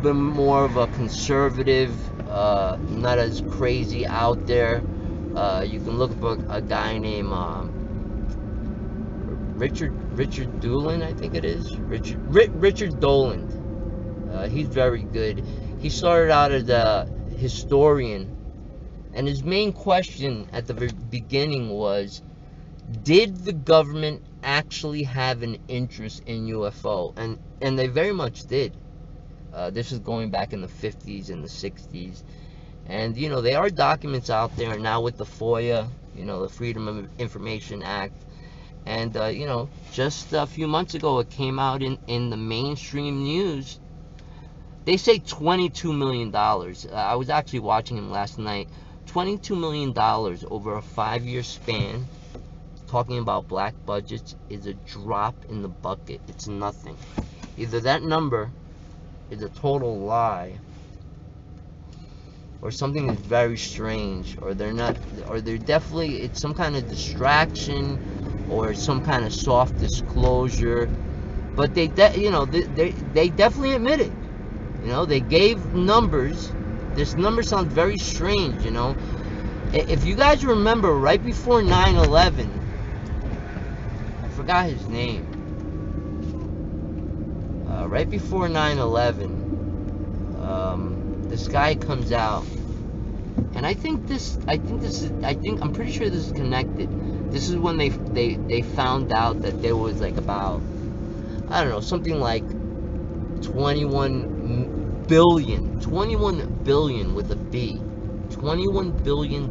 bit more of a conservative, not as crazy out there. You can look up a guy named Richard Dolan, I think it is. Richard Dolan. He's very good. He started out as a historian, and his main question at the beginning was, did the government actually have an interest in UFO? And they very much did. This is going back in the 50s and the 60s. And, there are documents out there now with the FOIA, the Freedom of Information Act. And, just a few months ago, it came out in the mainstream news. They say $22 million. I was actually watching him last night. $22 million over a 5-year span, talking about black budgets, is a drop in the bucket. It's nothing. Either that number is a total lie, or something is very strange, or they're definitely, it's some kind of distraction, or some kind of soft disclosure. But they definitely admit it. They gave numbers. This number sounds very strange. If you guys remember, right before 9/11, I forgot his name. Right before 9/11, this guy comes out, and I'm pretty sure this is connected. This is when they found out that there was like about, I don't know, something like 21 billion with a B, $21 billion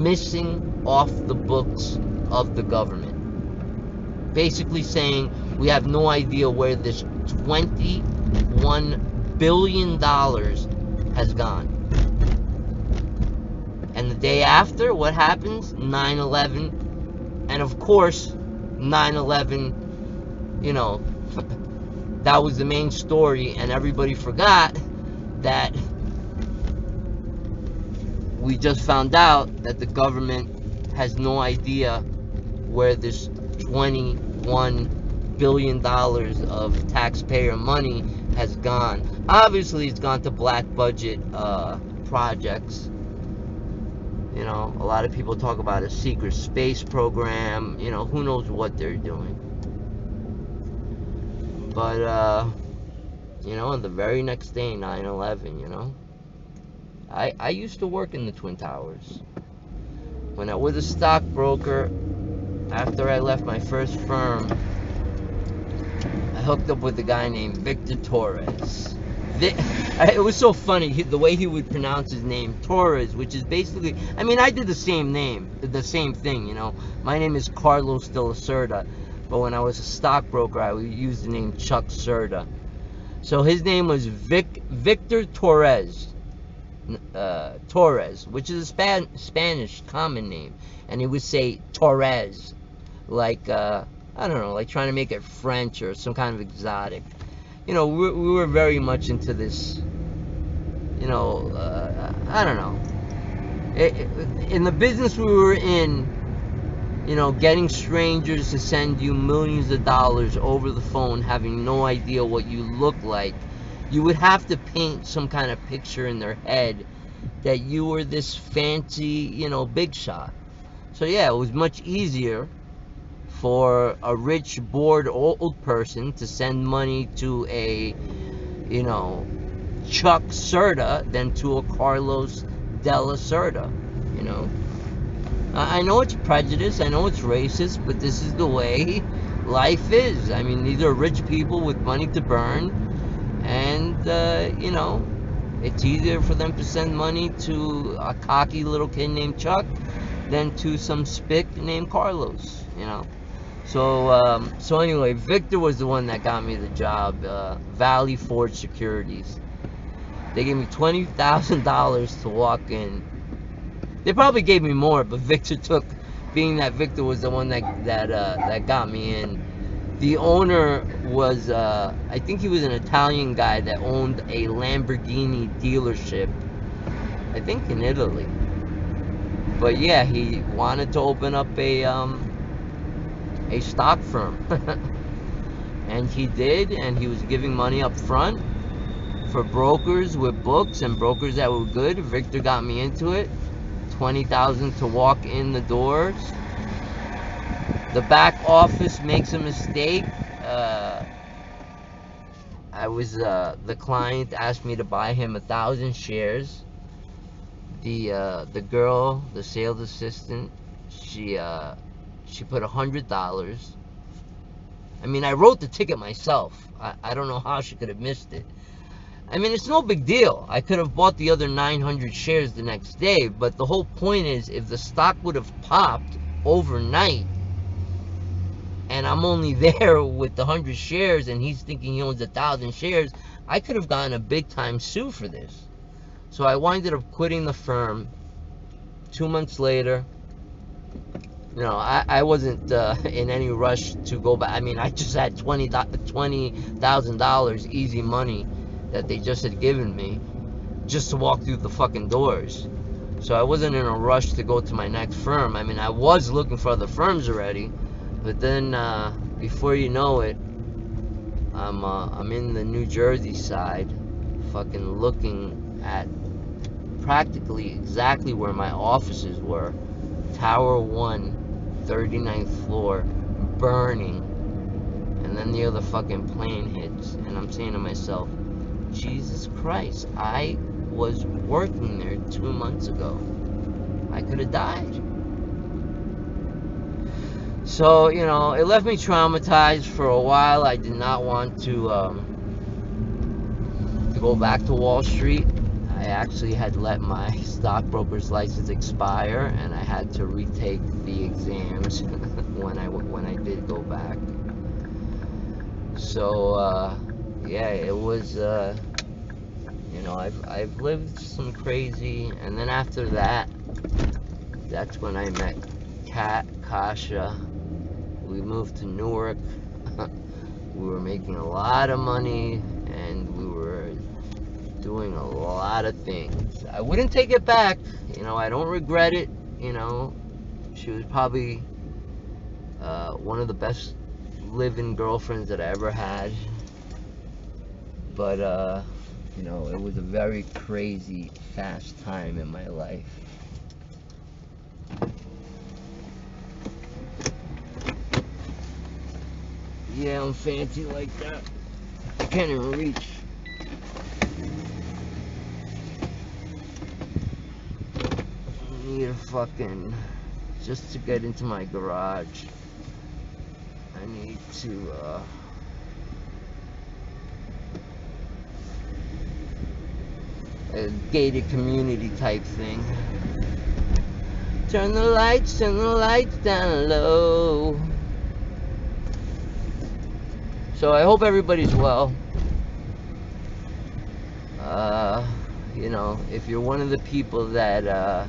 missing off the books of the government. Basically saying, we have no idea where this $21 billion has gone. And the day after, what happens? 9/11. And of course, 9/11, that was the main story, and everybody forgot that we just found out that the government has no idea where this $21 billion of taxpayer money has gone. Obviously, it's gone to black budget projects. A lot of people talk about a secret space program. Who knows what they're doing. But, on the very next day, 9/11, I used to work in the Twin Towers. When I was a stockbroker, after I left my first firm, I hooked up with a guy named Victor Torres. It was so funny, the way he would pronounce his name, Torres, which is basically, I did the same thing, My name is Carlos de la Cerda, but when I was a stockbroker, I would use the name Chuck Cerda. So his name was Victor Torres. Torres, which is a Spanish common name. And he would say Torres, like, I don't know, like trying to make it French or some kind of exotic. We were very much into this, I don't know. In the business we were in, getting strangers to send you millions of dollars over the phone, having no idea what you look like, you would have to paint some kind of picture in their head that you were this fancy, big shot. So yeah, it was much easier for a rich, bored old person to send money to a, Chuck Cerda than to a Carlos de la Cerda, I know it's prejudice, I know it's racist, but this is the way life is. These are rich people with money to burn, and, it's easier for them to send money to a cocky little kid named Chuck than to some spick named Carlos, So anyway, Victor was the one that got me the job, Valley Forge Securities. They gave me $20,000 to walk in. They probably gave me more, but Victor took, being that Victor was the one that got me in. The owner was, I think he was an Italian guy that owned a Lamborghini dealership, I think in Italy. But yeah, he wanted to open up a stock firm. And he did, and he was giving money up front. for brokers with books and brokers that were good. Victor got me into it. $20,000 to walk in the doors. The back office makes a mistake. The client asked me to buy him 1,000 shares. The girl, the sales assistant, she put $100. I mean, I wrote the ticket myself. I don't know how she could have missed it. I mean, it's no big deal. I could have bought the other 900 shares the next day, but the whole point is, if the stock would have popped overnight, and I'm only there with the 100 shares, and he's thinking he owns 1,000 shares, I could have gotten a big-time sue for this. So I winded up quitting the firm. 2 months later, you know, I wasn't in any rush to go back. I mean, I just had $20,000 easy money that they just had given me just to walk through the fucking doors. So I wasn't in a rush to go to my next firm. I mean, I was looking for other firms already, but then before you know it, I'm in the New Jersey side, fucking looking at practically exactly where my offices were. Tower 1, 39th floor, burning. And then the other fucking plane hits, and I'm saying to myself, Jesus Christ, I was working there 2 months ago. I could have died. So, you know, it left me traumatized for a while. I did not want to go back to Wall Street. I actually had let my stockbroker's license expire, and I had to retake the exams when I did go back. So yeah, it was you know, I've lived some crazy, and then after that, that's when I met Kasha. We moved to Newark. We were making a lot of money, and we were doing a lot of things. I wouldn't take it back, you know, I don't regret it, you know. She was probably one of the best living girlfriends that I ever had. But you know, it was a very crazy, fast time in my life. Yeah, I'm fancy like that. I can't even reach. I need a fucking, just to get into my garage, I need to a gated community type thing. Turn the lights down low. So I hope everybody's well. You know, if you're one of the people that I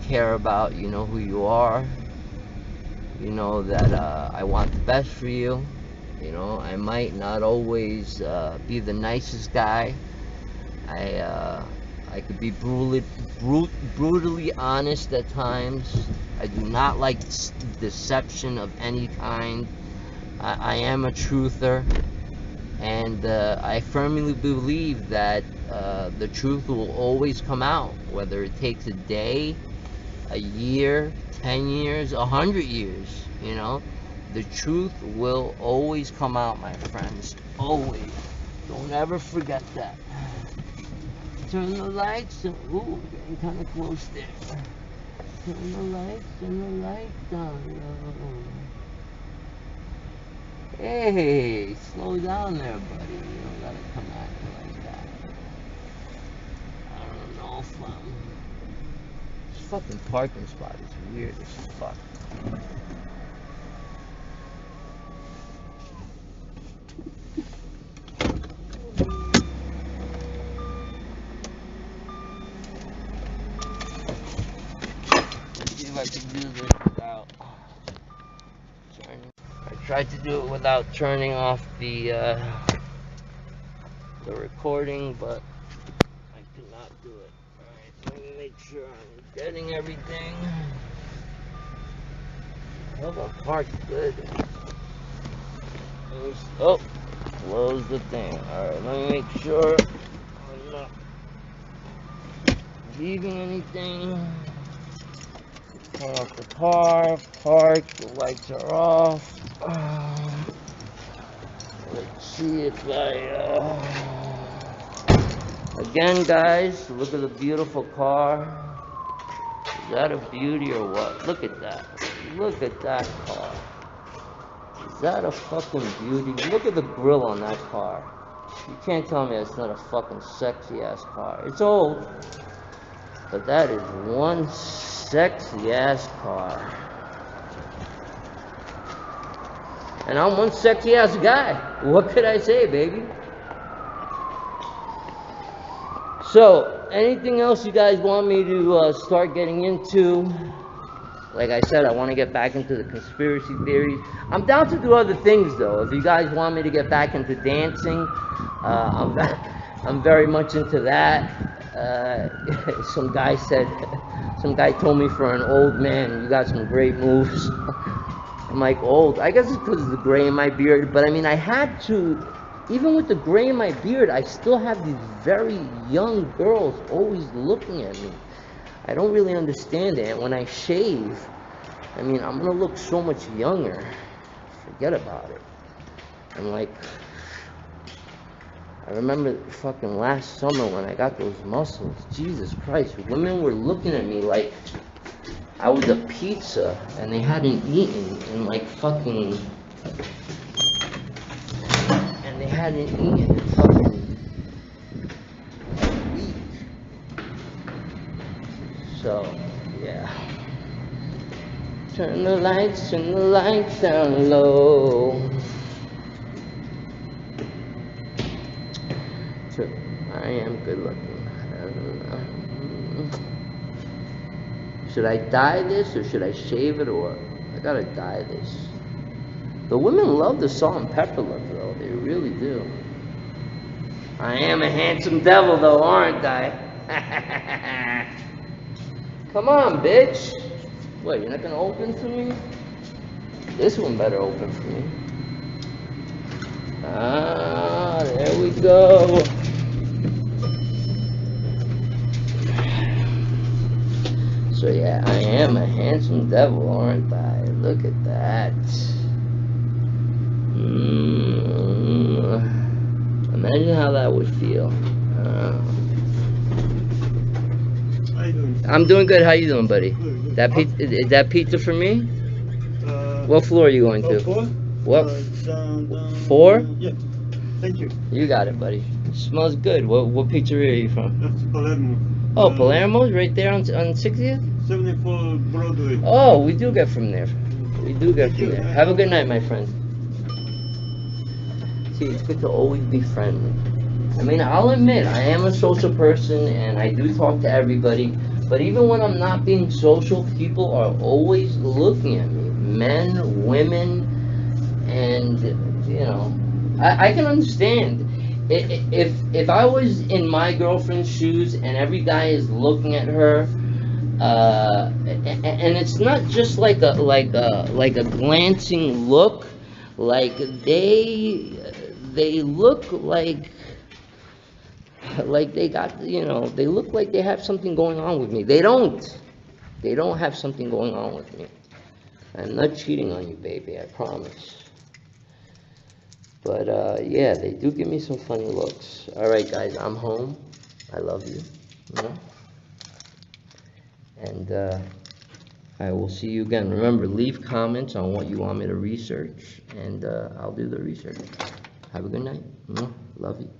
care about, you know who you are. You know that I want the best for you. You know, I might not always be the nicest guy. I could be brutally honest at times. I do not like deception of any kind. I am a truther, and I firmly believe that the truth will always come out, whether it takes a day, a year, 10 years, 100 years, you know. The truth will always come out, my friends. Always. Don't ever forget that. Turn the lights. Ooh, getting kind of close there. Turn the lights down low. Hey, slow down there, buddy. You don't gotta come at me like that. I don't know if this fucking parking spot is weird as fuck. I could do this without turning. I tried to do it without turning off the recording, but I could not do it. Alright, let me make sure I'm getting everything. I hope I'm parked good. Oh, close the thing. Alright, let me make sure I'm not leaving anything. Turn off the car, park, the lights are off. Let's see if again, guys, look at the beautiful car. Is that a beauty or what? Look at that. Look at that car. Is that a fucking beauty? Look at the grill on that car. You can't tell me it's not a fucking sexy ass car. It's old, but that is one sexy ass car. And I'm one sexy ass guy. What could I say, baby? So, anything else you guys want me to start getting into? Like I said, I want to get back into the conspiracy theories. I'm down to do other things, though. If you guys want me to get back into dancing, I'm very much into that. Some guy told me, for an old man, you got some great moves. I'm like, old? I guess it's because of the gray in my beard. But I mean, I had to. Even with the gray in my beard, I still have these very young girls always looking at me. I don't really understand it. And when I shave, I mean, I'm going to look so much younger. Forget about it. I'm like, I remember fucking last summer when I got those muscles. Jesus Christ, women were looking at me like I was a pizza and they hadn't eaten in like fucking... They hadn't eaten in fucking a week. So, yeah. Turn the lights down low. So, I am good looking. Should I dye this or should I shave it or what? I gotta dye this. The women love the salt and pepper look, though. They really do. I am a handsome devil, though, aren't I? Come on, bitch. What, you're not gonna open for me? This one better open for me. Ah, there we go. So yeah, I am a handsome devil, aren't I? Look at that. Imagine how that would feel. How you doing? I'm doing good. How you doing, buddy? Good. Is that pizza for me? What floor are you going to? 4? What? Down, 4? Yeah. Thank you. You got it, buddy. It smells good. What pizzeria are you from? That's Palermo. Oh, Palermo's right there on 60th? 74 Broadway. Oh, we do get from there. We do get from there. Have a good night, my friend. See, it's good to always be friendly. I mean, I'll admit, I am a social person and I do talk to everybody. But even when I'm not being social, people are always looking at me. Men, women, and, you know, I can understand. If I was in my girlfriend's shoes and every guy is looking at her, and it's not just like a glancing look, like they look like they got, you know, they look like they have something going on with me. They don't have something going on with me. I'm not cheating on you, baby, I promise. But yeah, they do give me some funny looks. All right, guys, I'm home. I love you, you know? And I will see you again. Remember, leave comments on what you want me to research, and I'll do the research. Have a good night. Love you.